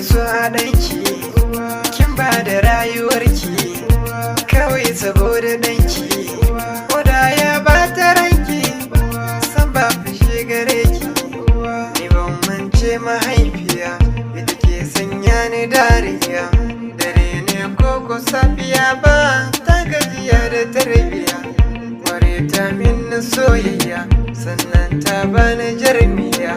so a ɗanki, kin ba da rayuwarki kawai saboda ɗanki. Koda ya bata ranki san ba fushi gare ki. Ni ban mance mahaifiya ita ke sanya ni dariya, dare ne koko safiya ba ta gajiya da tarbiya. Kware ta min soyayya sannan ta bani jarmiya,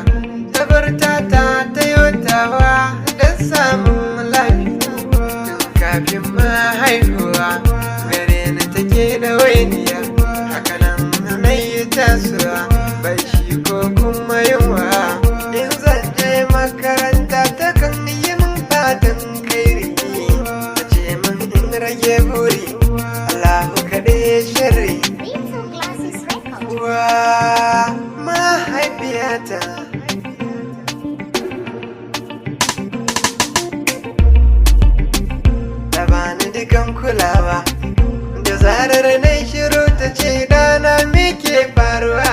tabarta ta yotawa don samun lafiya. Tun kafin ma haihuwa gare ni take da wainiya, hakanan na yi tasowa bai shi ko kuma yunwa. In zan je makaranta ta kan yi min fatan kairi, ta ce min in rage buri Allahu kaɗai shirri. Uwa mahaifiyata ta bani dukan kulawa, da zarar na shiru ta ce dana me ke faruwa.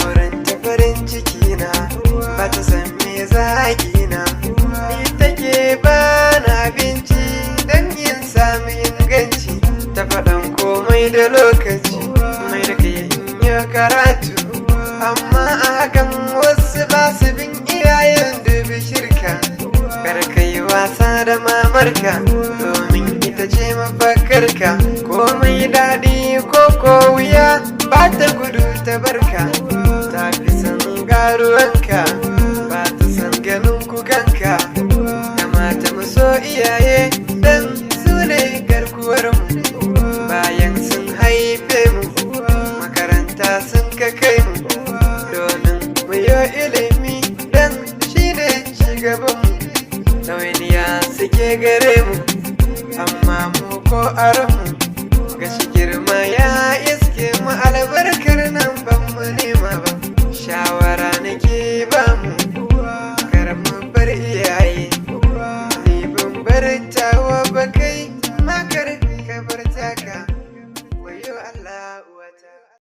Wurin ta farin ciki na ba ta san me zagi na, ni take bani abinci don yin sami inganci. Ta faɗan komai da lokaci mai da kai in karatu, amma a hakan wasu ba su bin iyayen dubi shirka. Kar ka yi wasa da mamarka domin ita ce mafakarka, komai daɗi ko wuya ba ta gudu ta barka. Ta fi san garuwanka ba ta san ganin kukanka. Kamata mu so iyaye dan su ne garkuwarmu, bayan sun haife mu makaranta sun ka kai mu, domin mu yi ilimi dan shi ne shugabanmu. Ɗawainiya suke gare mu amma mu ko aron